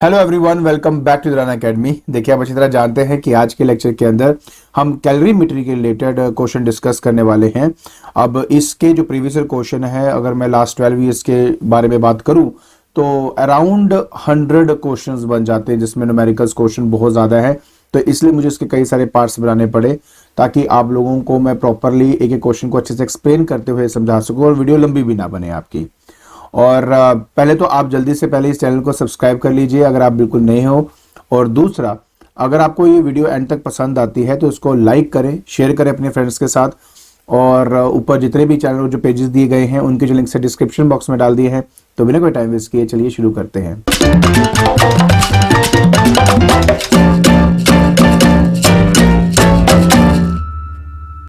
Hello everyone, welcome back to Durana academy. देखिए, आप अच्छी तरह जानते हैं कि आज के लेक्चर के अंदर हम कैलोरीमेट्री के रिलेटेड क्वेश्चन डिस्कस करने वाले हैं। अब इसके जो प्रीवियस क्वेश्चन है, अगर मैं लास्ट 12 ईयर्स के बारे में बात करूं तो अराउंड 100 क्वेश्चंस बन जाते हैं, जिसमें न्यूमेरिकल्स क्वेश्चन बहुत ज़्यादा है। तो इसलिए मुझे इसके कई सारे पार्ट्स बनाने पड़े ताकि आप लोगों को मैं प्रॉपरली एक एक क्वेश्चन को अच्छे से एक्सप्लेन करते हुए समझा सकूँ और वीडियो लंबी भी ना बने आपकी। और पहले तो आप जल्दी से पहले इस चैनल को सब्सक्राइब कर लीजिए अगर आप बिल्कुल नए हो। और दूसरा, अगर आपको ये वीडियो एंड तक पसंद आती है तो इसको लाइक करें, शेयर करें अपने फ्रेंड्स के साथ। और ऊपर जितने भी चैनल जो पेजेस दिए गए हैं उनके जो लिंक से डिस्क्रिप्शन बॉक्स में डाल दिए हैं। तो बिना कोई टाइम वेस्ट किए चलिए शुरू करते हैं।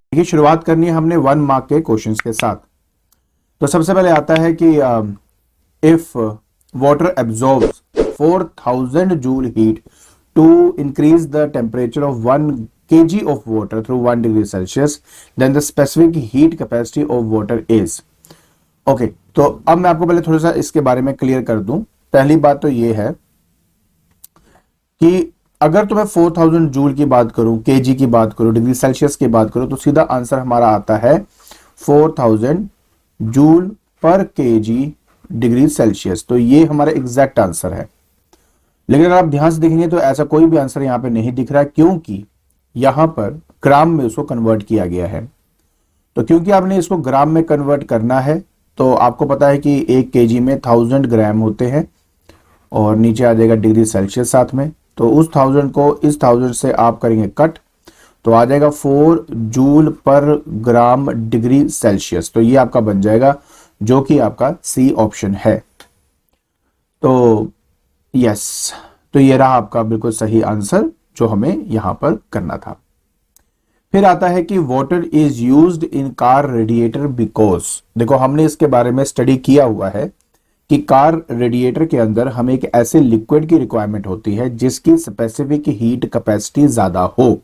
देखिए, शुरुआत करनी है हमने 1 मार्क के क्वेश्चंस के साथ। तो सबसे पहले आता है कि if water absorbs 4000 joule heat to increase the temperature of 1 kg of water through 1 degree Celsius, then the specific heat capacity of water is। Okay, तो अब मैं आपको पहले थोड़ा सा इसके बारे में क्लियर कर दूं। पहली बात तो ये है कि अगर तो मैं 4000 जूल की बात करूं, केजी की बात करूं, डिग्री सेल्सियस की बात करूं, तो सीधा आंसर हमारा आता है 4000 joule per KG degree Celsius. तो ये हमारा एग्जैक्ट आंसर है। लेकिन अगर आप ध्यान से देखेंगे तो ऐसा कोई भी आंसर यहां पे नहीं दिख रहा, क्योंकि यहां पर ग्राम में उसको कन्वर्ट किया गया है। तो क्योंकि आपने इसको ग्राम में कन्वर्ट करना है, तो आपको पता है कि 1 केजी में 1000 ग्राम होते हैं और नीचे आ जाएगा डिग्री सेल्सियस साथ में। तो उस 1000 को इस 1000 से आप करेंगे कट, तो आ जाएगा 4 जूल पर ग्राम डिग्री सेल्सियस। तो ये आपका बन जाएगा, जो कि आपका सी ऑप्शन है। तो यस, तो ये रहा आपका बिल्कुल सही आंसर जो हमें यहां पर करना था। फिर आता है कि water is used in car radiator because. देखो, हमने इसके बारे में स्टडी किया हुआ है कि कार रेडिएटर के अंदर हमें एक ऐसे लिक्विड की रिक्वायरमेंट होती है जिसकी स्पेसिफिक हीट कैपेसिटी ज्यादा हो।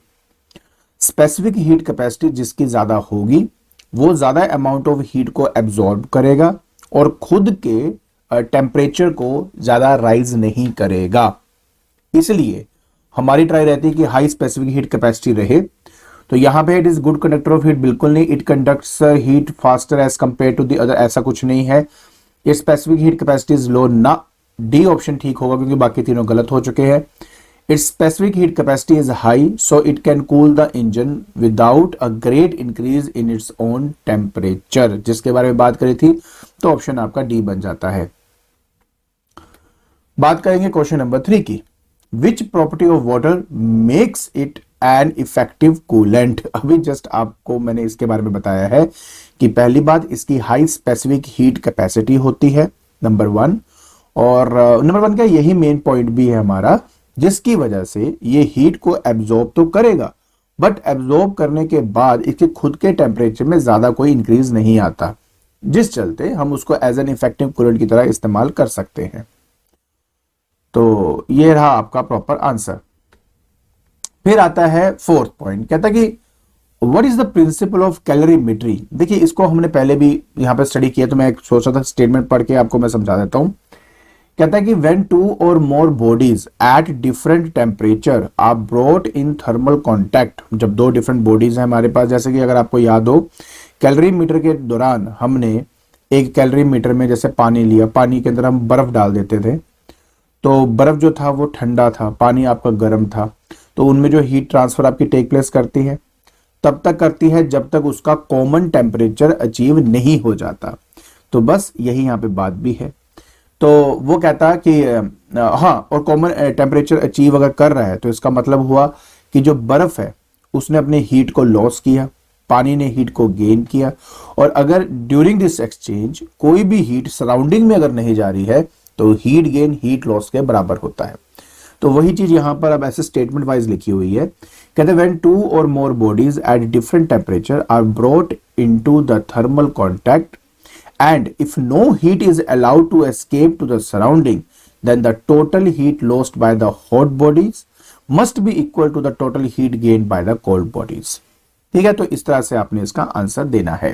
स्पेसिफिक हीट कैपेसिटी जिसकी ज्यादा होगी वो ज्यादा अमाउंट ऑफ हीट को एब्जॉर्ब करेगा और खुद के टेम्परेचर को ज्यादा राइज नहीं करेगा। इसलिए हमारी ट्राई रहती है कि हाई स्पेसिफिक हीट कैपेसिटी रहे। तो यहां पे it is good conductor of heat, बिल्कुल नहीं। It conducts heat faster as compare to the other, ऐसा कुछ नहीं है। It specific heat capacity is low ना। डी ऑप्शन ठीक होगा क्योंकि बाकी तीनों गलत हो चुके हैं। Its specific heat capacity is high, so it can cool the engine without a great increase in its own temperature, जिसके बारे में बात करी थी। तो ऑप्शन आपका डी बन जाता है। बात करेंगे क्वेश्चन नंबर 3 की। Which property of water makes it an effective coolant? अभी जस्ट आपको मैंने इसके बारे में बताया है कि पहली बात इसकी हाई स्पेसिफिक हीट कैपेसिटी होती है, नंबर 1। और नंबर 1 का यही मेन पॉइंट भी है हमारा, जिसकी वजह से ये हीट को एब्जॉर्ब तो करेगा, बट एब्जॉर्ब करने के बाद इसके खुद के टेम्परेचर में ज्यादा कोई इंक्रीज नहीं आता, जिस चलते हम उसको एज एन इफेक्टिव कूलेंट की तरह इस्तेमाल कर सकते हैं। तो ये रहा आपका प्रॉपर आंसर। फिर आता है 4th पॉइंट, कहता कि what is the principle of calorimetry. देखिए, इसको हमने पहले भी यहां पर स्टडी किया, तो मैं एक सोचा था स्टेटमेंट पढ़ के आपको मैं समझा देता हूं। कहता है कि when two or more bodies at different temperature are brought in thermal contact, जब दो डिफरेंट बॉडीज हैं हमारे पास, जैसे कि अगर आपको याद हो कैलोरीमीटर के दौरान हमने एक कैलोरीमीटर में जैसे पानी लिया, पानी के अंदर हम बर्फ डाल देते थे, तो बर्फ जो था वो ठंडा था, पानी आपका गर्म था। तो उनमें जो हीट ट्रांसफर आपकी टेक प्लेस करती है, तब तक करती है जब तक उसका कॉमन टेम्परेचर अचीव नहीं हो जाता। तो बस यही यहाँ पे बात भी है। तो वो कहता है कि हाँ, और कॉमन टेम्परेचर अचीव अगर कर रहा है तो इसका मतलब हुआ कि जो बर्फ है उसने अपने हीट को लॉस किया, पानी ने हीट को गेन किया। और अगर ड्यूरिंग दिस एक्सचेंज कोई भी हीट सराउंडिंग में अगर नहीं जा रही है तो हीट गेन हीट लॉस के बराबर होता है। तो वही चीज यहां पर अब ऐसे स्टेटमेंट वाइज लिखी हुई है। कहते हैं when two or more bodies at different temperature are brought into the thermal contact and if no heat is allowed to escape to the surrounding, then the total heat lost by the hot bodies must be equal to the total heat gained by the cold bodies। ठीक है, तो इस तरह से आपने इसका answer देना है।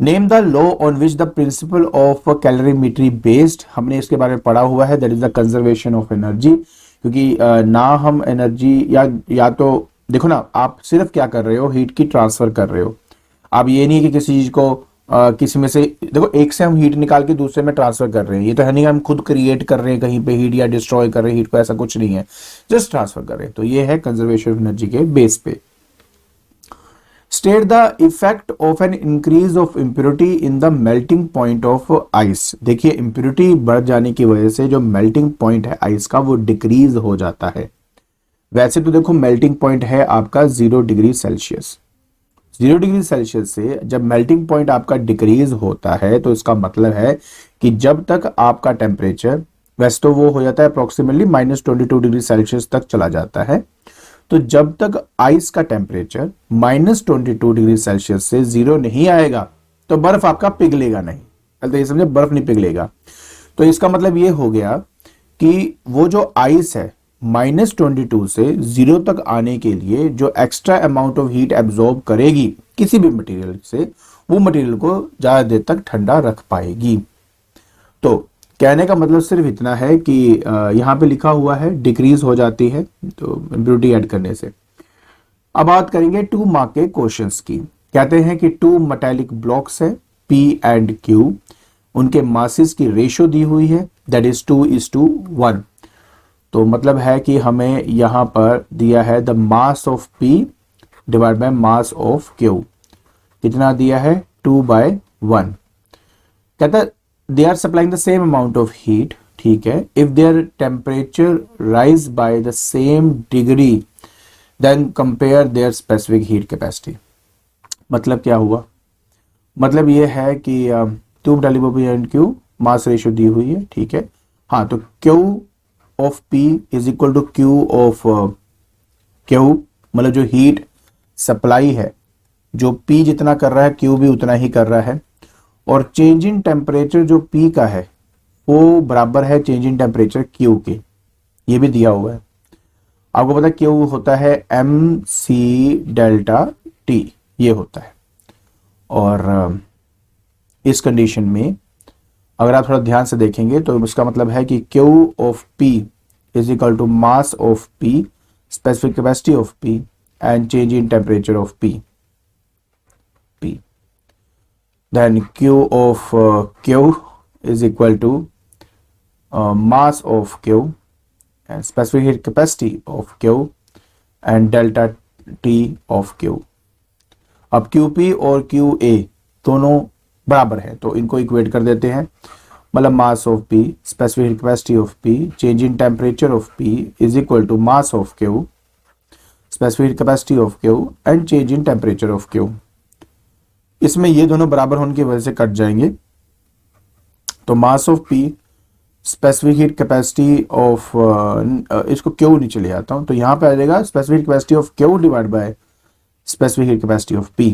Name the law on which the principle of calorimetry based, हमने इसके बारे में पढ़ा हुआ है, that is the conservation of energy. क्योंकि ना हम एनर्जी या तो देखो ना, आप सिर्फ क्या कर रहे हो, हीट की ट्रांसफर कर रहे हो। आप ये नहीं कि किसी चीज को किसी में से, देखो एक से हम हीट निकाल के दूसरे में ट्रांसफर कर रहे हैं, ये तो है नहीं हम खुद क्रिएट कर रहे हैं कहीं पे हीट या डिस्ट्रॉय कर रहे हैं हीट को, ऐसा कुछ नहीं है, जस्ट ट्रांसफर कर रहे हैं। तो ये है कंजर्वेशन ऑफ एनर्जी के बेस पे। State the effect of an increase of impurity in the melting point of ice. देखिए इम्प्योरिटी बढ़ जाने की वजह से जो मेल्टिंग पॉइंट है आइस का वो डिक्रीज हो जाता है। वैसे तो देखो मेल्टिंग पॉइंट है आपका 0 डिग्री सेल्सियस। 0 डिग्री सेल्सियस से जब मेल्टिंग पॉइंट आपका डिक्रीज होता है तो इसका मतलब है कि जब तक आपका टेम्परेचर, वैसे तो वो हो जाता है अप्रोक्सीमेटली -22 डिग्री सेल्सियस तक चला जाता है, तो जब तक आइस का टेम्परेचर -22 डिग्री सेल्सियस से 0 नहीं आएगा तो बर्फ आपका पिघलेगा नहीं। तो ये समझे, बर्फ नहीं पिघलेगा। तो इसका मतलब ये हो गया कि वो जो आइस है -22 से 0 तक आने के लिए जो extra amount of heat absorb करेगी किसी भी मटेरियल से, वो मटेरियल को ज्यादा देर तक ठंडा रख पाएगी। तो कहने का मतलब सिर्फ इतना है कि यहाँ पे लिखा हुआ है डिक्रीज हो जाती है तो इम्प्योरिटी ऐड करने से। अब बात करेंगे 2 मार्क के क्वेश्चंस की। कहते हैं कि 2 मेटालिक ब्लॉक्स है P एंड Q, उनके मासेस की रेशियो दी हुई है, दैट इज 2:1। तो मतलब है कि हमें यहां पर दिया है the mass of P divide by mass of Q, कितना दिया है 2/1। कहता है they are supplying the same amount of heat, ठीक है, if their temperature rise by the same degree then compare their specific heat capacity. मतलब क्या हुआ, मतलब ये है कि 2 metallic and Q mass ratio दी हुई है, ठीक है। हाँ, तो Q of P is equal to Q of Q, मतलब जो हीट सप्लाई है, जो P जितना कर रहा है Q भी उतना ही कर रहा है, और चेंज इन टेम्परेचर जो P का है वो बराबर है चेंज इन टेम्परेचर Q के, ये भी दिया हुआ है। आपको पता है Q होता है MC डेल्टा T, ये होता है। और इस कंडीशन में अगर आप थोड़ा ध्यान से देखेंगे तो इसका मतलब है कि Q of P is equal to mass of P, specific capacity of P and change in temperature of P। Then Q of Q is equal to mass of Q and specific heat capacity of Q and delta T of Q। अब QP और QA दोनों बराबर है तो इनको equate कर देते हैं, मतलब mass of P, specific heat capacity of P, change in temperature of P is equal to mass of Q, specific heat capacity of Q and change in temperature of Q। इसमें ये दोनों बराबर होने की वजह से कट जाएंगे, तो मास of P, specific heat capacity of, इसको Q नीचे ले आता हूं तो यहां पे आ जाएगा specific capacity of Q divide by specific heat capacity of P।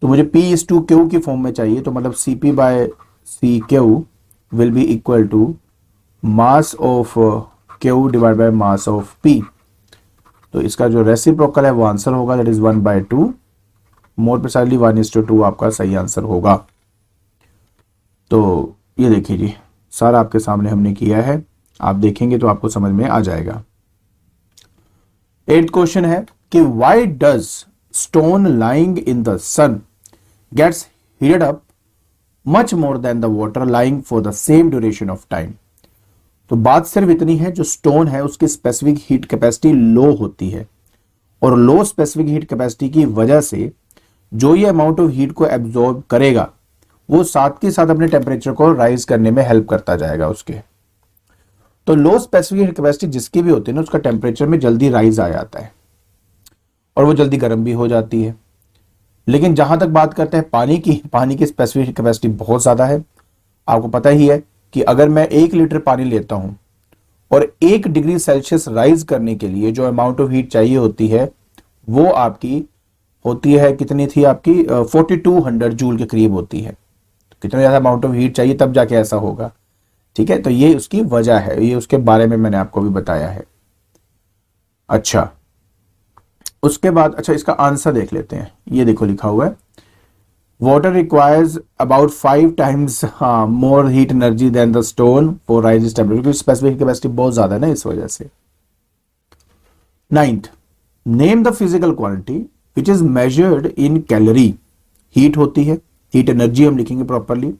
तो मुझे P इज टू Q की फॉर्म में चाहिए, तो मतलब CP by CQ will be equal to mass of Q divide by mass of P। तो इसका जो रेसिप्रोकल है वो आंसर होगा, दैट इज 1/2, मोर प्रिसाइसली 1:2 आपका सही आंसर होगा। तो ये देखिए जी, सारा आपके सामने हमने किया है, आप देखेंगे तो आपको समझ में आ जाएगा। 8th क्वेश्चन है कि why does stone lying in the sun gets heated up much more than the water lying for the same duration of time. तो बात सिर्फ इतनी है, जो स्टोन है उसकी स्पेसिफिक हीट कैपेसिटी लो होती है, और लो स्पेसिफिक हीट कैपेसिटी की वजह से जो ये अमाउंट ऑफ हीट को एब्जॉर्ब करेगा वो साथ के साथ अपने टेम्परेचर को राइज करने में हेल्प करता जाएगा उसके। तो लो स्पेसिफिक हीट कैपेसिटी जिसकी भी होती है ना, उसका टेम्परेचर में जल्दी राइज आ जाता है और वो जल्दी गर्म भी हो जाती है। लेकिन जहां तक बात करते हैं पानी की स्पेसिफिक हीट कैपेसिटी बहुत ज्यादा है। आपको पता ही है कि अगर मैं 1 लीटर पानी लेता हूं और 1 डिग्री सेल्सियस राइज करने के लिए जो अमाउंट ऑफ हीट चाहिए होती है वो आपकी होती है, कितनी थी आपकी 4200 जूल के करीब होती है। तो कितना ज्यादा अमाउंट ऑफ हीट चाहिए तब जाके ऐसा होगा, ठीक है। तो ये उसकी वजह है, ये उसके बारे में मैंने आपको भी बताया है। अच्छा, उसके बाद अच्छा इसका आंसर देख लेते हैं। ये देखो लिखा हुआ है water requires about 5 times more heat energy than the stone for raise temperature, क्योंकि स्पेसिफिक कैपेसिटी बहुत ज्यादा है ना इस वजह से। Ninth, name the physical quantity which is measured in calorie. Heat होती है, हीट एनर्जी हम लिखेंगे properly.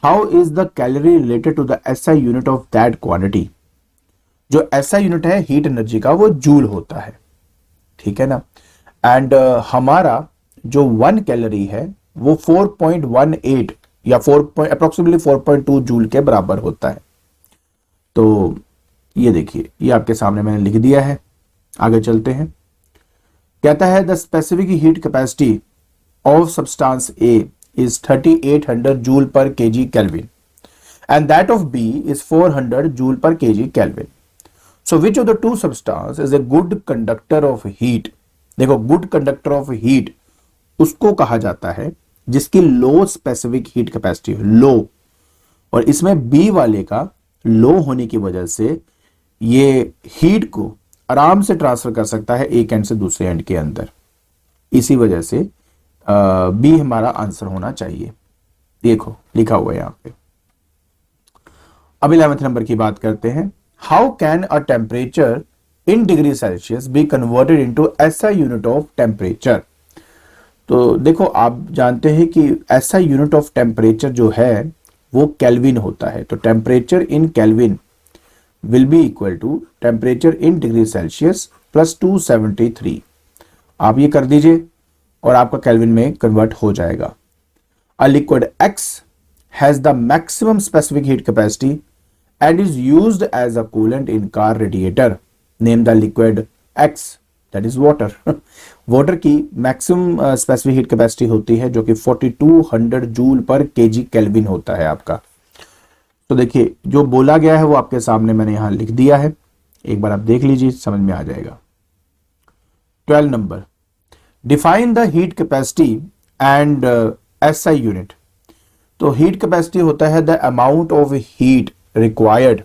How is the calorie related to the SI unit of that quantity. जो एसआई यूनिट है हीट एनर्जी का वो जूल होता है, ठीक है ना। एंड हमारा जो 1 कैलोरी है वो 4.18 या 4 अप्रोक्सीमेटली 4.2 जूल के बराबर होता है। तो ये देखिए, ये आपके सामने मैंने लिख दिया है। आगे चलते हैं। कहता है the specific heat capacity of substance A is 3800 joule per kg kelvin and that of B is 400 joule per kg kelvin. So which of the two substance is a good conductor of heat. देखो, good conductor of heat उसको कहा जाता है जिसकी लो specific heat capacity हो, लो। और इसमें B वाले का लो होने की वजह से ये हीट को आराम से ट्रांसफर कर सकता है एक एंड से दूसरे एंड के अंदर। इसी वजह से बी हमारा आंसर होना चाहिए। देखो लिखा हुआ है यहां पे। अब 11वें नंबर की बात करते हैं। How can a temperature in degree Celsius be converted into SI unit of temperature. तो देखो, आप जानते हैं कि एसआई यूनिट ऑफ टेम्परेचर जो है वो केल्विन होता है। तो temperature in kelvin will be equal to temperature in degree Celsius plus 273। आप ये कर दीजिए और आपका केल्विन में कन्वर्ट हो जाएगा। A liquid X has the maximum specific heat capacity and is used as a coolant in car radiator. Name the liquid X, that is water. Water की मैक्सिमम स्पेसिफिक हीट कैपेसिटी होती है जो कि 4200 joule per kg kelvin होता है आपका। तो देखिए, जो बोला गया है वो आपके सामने मैंने यहां लिख दिया है, एक बार आप देख लीजिए, समझ में आ जाएगा। 12 number, define the heat capacity and SI unit. तो हीट कैपेसिटी होता है the amount of heat required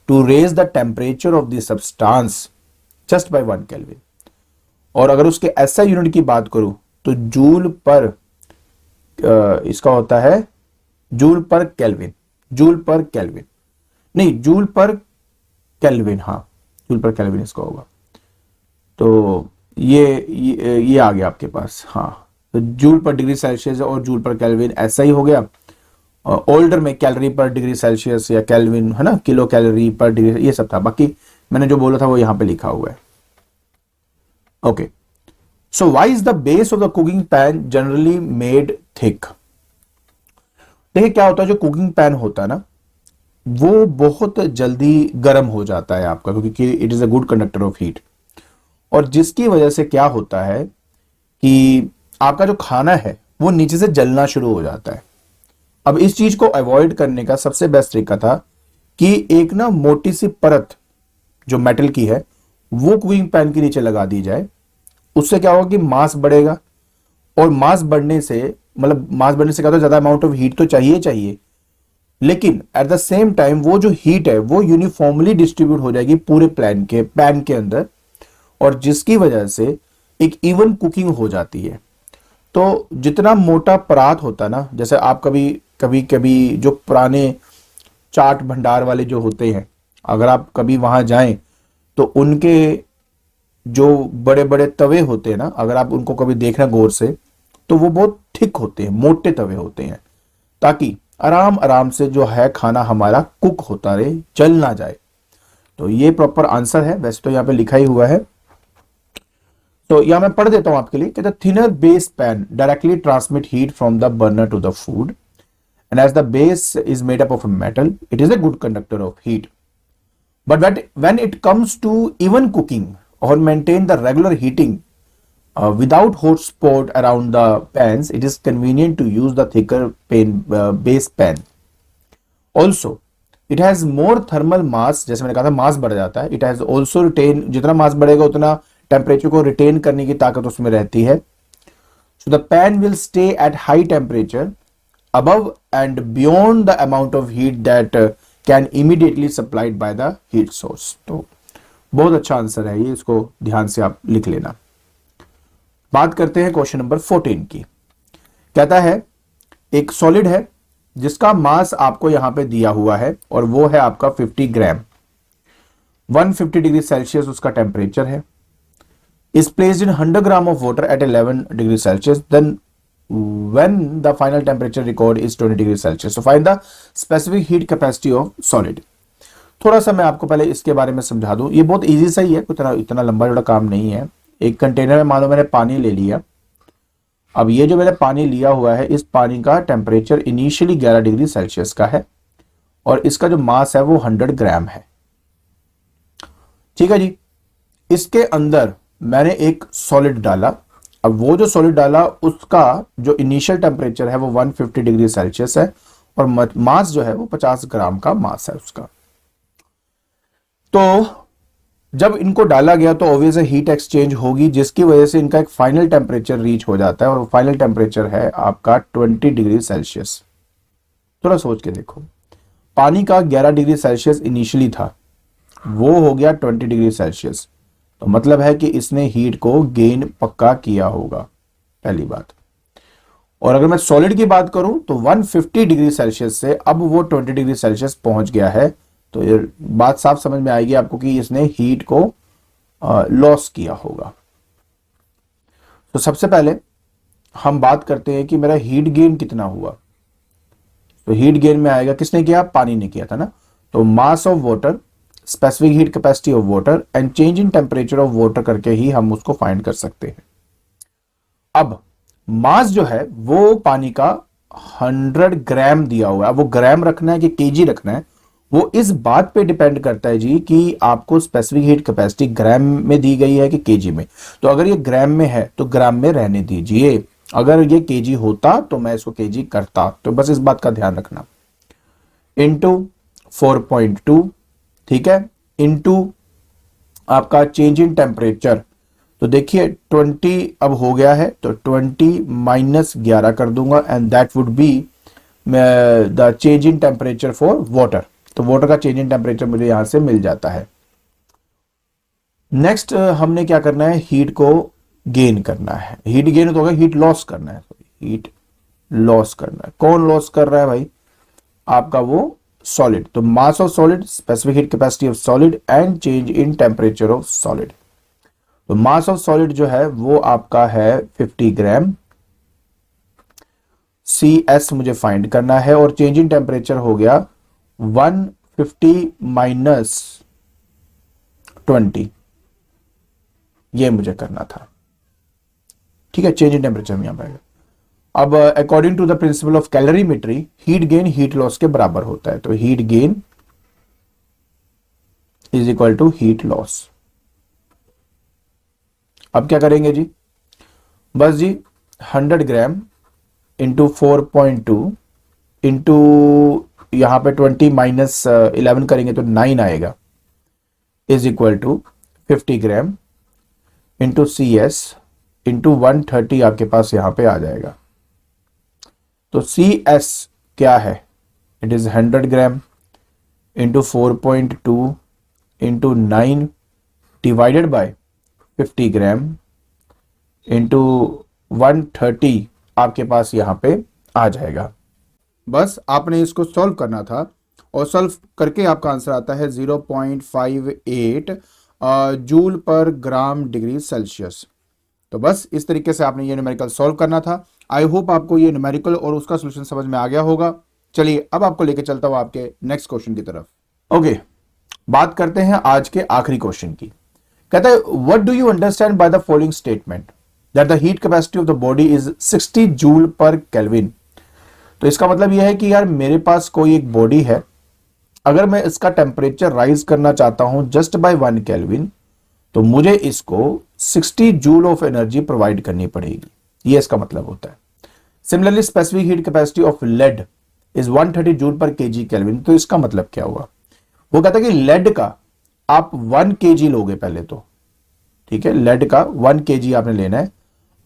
to raise the temperature of the substance just by 1 kelvin. और अगर उसके एसआई यूनिट की बात करूं तो जूल पर इसका होता है जूल पर केल्विन, जूल पर केल्विन नहीं, जूल पर केल्विन, हाँ जूल पर केल्विन इसका होगा। तो ये आ गया आपके पास, हाँ। तो जूल पर डिग्री सेल्सियस और जूल पर केल्विन ऐसा ही हो गया। ओल्डर में कैलोरी पर डिग्री सेल्सियस या केल्विन है ना, किलो कैलोरी पर डिग्री, ये सब था। बाकी मैंने जो बोला था वो यहां पे लिखा हुआ है। Okay, so why is the base of the cooking pan generally made thick. देखिए क्या होता है, जो कुकिंग पैन होता है ना वो बहुत जल्दी गर्म हो जाता है आपका, क्योंकि it is a good conductor of heat. और जिसकी वजह से क्या होता है कि आपका जो खाना है वो नीचे से जलना शुरू हो जाता है। अब इस चीज को अवॉइड करने का सबसे बेस्ट तरीका था कि एक ना मोटी सी परत जो मेटल की है वो कुकिंग पैन के नीचे लगा दी जाए। उससे क्या होगा कि मास बढ़ेगा, और मास बढ़ने से क्या होता है, ज्यादा अमाउंट ऑफ हीट तो चाहिए, लेकिन एट द सेम टाइम वो जो हीट है वो यूनिफॉर्मली डिस्ट्रीब्यूट हो जाएगी पूरे पैन के अंदर, और जिसकी वजह से एक इवन कुकिंग हो जाती है। तो जितना मोटा परात होता है ना, जैसे आप कभी जो पुराने चाट भंडार वाले जो होते हैं, अगर आप कभी वहां जाएं तो उनके जो बड़े बड़े तवे होते हैं ना, अगर आप उनको कभी देखना गौर से तो वो बहुत थिक होते हैं, मोटे तवे होते हैं, ताकि आराम आराम से जो है खाना हमारा कुक होता रहे, जल ना जाए। तो ये प्रॉपर आंसर है, वैसे तो यहाँ पे लिखा ही हुआ है। तो यहां मैं पढ़ देता हूं आपके लिए कि the thinner base pan directly transmit heat from the burner to the food and as the base is made up of a metal it is a good conductor of heat, but when it comes to even cooking or maintain the regular heating without hot spot around the pans, it is convenient to use the thicker base pan. Also it has more thermal mass, जैसे मैंने कहा था मास बढ़ जाता है। it has also retain, जितना मास बढ़ेगा उतना टेम्परेचर को रिटेन करने की ताकत उसमें रहती है। So the pan will stay at high temperature above and beyond the amount of heat that can immediately supplied by the heat source. तो बहुत अच्छा आंसर है ये, इसको ध्यान से आप लिख लेना। बात करते हैं क्वेश्चन नंबर 14 की। कहता है एक सॉलिड है जिसका मास आपको यहां पे दिया हुआ है और वो है आपका 50 ग्राम, 150 डिग्री सेल्सियस उसका टेम्परेचर है, is placed in 100 gram of water at 11 degrees Celsius, then when the final temperature record is 20 degrees Celsius. So find the specific heat capacity of solid. थोड़ा सा मैं आपको पहले इसके बारे में समझा दूं, ये बहुत इजी सा ही है, कुछ इतना लंबा जोड़ा काम नहीं है। एक कंटेनर में मान लो मैंने पानी ले लिया, अब ये जो मैंने पानी लिया हुआ है इस पानी का टेम्परेचर इनिशियली 11 डिग्री सेल्सियस का है और इसका जो मास है वो 100 ग्राम है। ठीक है जी, इसके अंदर मैंने एक सॉलिड डाला। अब वो जो सॉलिड डाला उसका जो इनिशियल टेम्परेचर है वो 150 डिग्री सेल्सियस है और मास जो है वो 50 ग्राम का मास है उसका। तो जब इनको डाला गया तो ऑब्वियस हीट एक्सचेंज होगी जिसकी वजह से इनका एक फाइनल टेम्परेचर रीच हो जाता है और फाइनल टेम्परेचर है आपका 20 डिग्री सेल्सियस। थोड़ा सोच के देखो, पानी का 11 डिग्री सेल्सियस इनिशियली था, वो हो गया 20 डिग्री सेल्सियस, तो मतलब है कि इसने हीट को गेन पक्का किया होगा, पहली बात। और अगर मैं सॉलिड की बात करूं तो 150 डिग्री सेल्सियस से अब वो 20 डिग्री सेल्सियस पहुंच गया है, तो ये बात साफ समझ में आएगी आपको कि इसने हीट को लॉस किया होगा। तो सबसे पहले हम बात करते हैं कि मेरा हीट गेन कितना हुआ। तो हीट गेन में आएगा, किसने किया? पानी ने किया था ना। तो mass of water, specific heat capacity of water and change in temperature of water करके ही हम उसको फाइंड कर सकते हैं। अब मास जो है वो पानी का 100 ग्राम दिया हुआ है। वो ग्राम रखना है कि केजी रखना है, वो इस बात पे डिपेंड करता है जी कि आपको स्पेसिफिक हीट कैपेसिटी ग्राम में दी गई है कि केजी में। तो अगर ये ग्राम में है तो ग्राम में रहने दीजिए, अगर ये केजी होता तो मैं इसको केजी करता। तो बस इस बात का ध्यान रखना। इंटू 4.2, ठीक है, इंटू आपका चेंज इन टेम्परेचर। तो देखिए 20 अब हो गया है, तो 20 माइनस 11 कर दूंगा and that would be the change in temperature for water. तो वाटर का चेंज इन टेम्परेचर मुझे यहां से मिल जाता है। नेक्स्ट हमने क्या करना है? हीट को गेन करना है। हीट गेन तो होगा, हीट लॉस करना है, हीट लॉस करना है। कौन लॉस कर रहा है भाई? आपका वो सॉलिड। तो mass of solid, specific heat capacity of solid and change in temperature of solid. तो मास ऑफ सॉलिड जो है वो आपका है 50 ग्राम। CS मुझे फाइंड करना है और चेंज इन टेम्परेचर हो गया 150 माइनस 20, ये मुझे करना था। ठीक है, चेंज इन टेम्परेचर में यहां पाएगा। अब according to the principle of calorimetry, heat gain heat loss के बराबर होता है। तो heat gain is equal to heat loss. अब क्या करेंगे जी? बस जी 100 ग्राम इंटू 4.2 इंटू यहां पे 20 माइनस 11 करेंगे तो 9 आएगा, is equal to 50 gram into CS into 130 आपके पास यहां पे आ जाएगा। तो CS क्या है? It is 100 gram into 4.2 into 9 divided by 50 gram into 130 आपके पास यहां पे आ जाएगा। बस आपने इसको सॉल्व करना था और सॉल्व करके आपका आंसर आता है 0.58 जूल पर ग्राम डिग्री सेल्सियस। तो बस इस तरीके से आपने ये न्यूमेरिकल सॉल्व करना था। आई होप आपको ये न्यूमेरिकल और उसका सॉल्यूशन समझ में आ गया होगा। चलिए अब आपको लेके चलता हूं आपके नेक्स्ट क्वेश्चन की तरफ। ओके, बात करते हैं आज के आखिरी क्वेश्चन की। कहता है what do you understand by the following statement that the heat capacity of the body is 60 joule पर केल्विन। तो इसका मतलब यह है कि यार मेरे पास कोई एक बॉडी है, अगर मैं इसका टेम्परेचर राइज करना चाहता हूं जस्ट बाय 1 केल्विन, तो मुझे इसको 60 जूल ऑफ एनर्जी प्रोवाइड करनी पड़ेगी। ये इसका मतलब होता है। Similarly specific heat capacity of lead is 130 joule per kg kelvin. तो इसका मतलब क्या हुआ? वो कहता है कि लेड का आप 1 केजी लोगे पहले तो, ठीक है, लेड का 1 केजी आपने लेना है।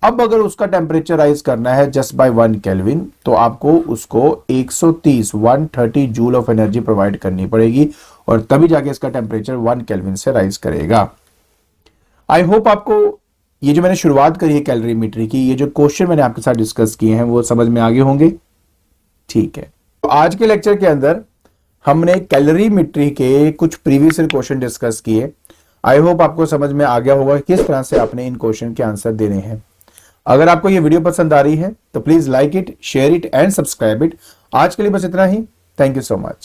अब अगर उसका टेम्परेचर राइज करना है जस्ट बाय 1 केल्विन, तो आपको उसको 130 जूल ऑफ एनर्जी प्रोवाइड करनी पड़ेगी और तभी जाके इसका टेम्परेचर 1 केल्विन से राइज करेगा। आई होप आपको ये जो मैंने शुरुआत करी है कैलोरीमेट्री की, ये जो क्वेश्चन मैंने आपके साथ डिस्कस किए हैं वो समझ में आगे होंगे। ठीक है, तो आज के लेक्चर के अंदर हमने कैलोरीमेट्री के कुछ प्रीवियस ईयर क्वेश्चन डिस्कस किए। आई होप आपको समझ में आ गया होगा किस तरह से आपने इन क्वेश्चन के आंसर देने हैं। अगर आपको ये वीडियो पसंद आ रही है तो please like it, share it and subscribe it. आज के लिए बस इतना ही। Thank you so much.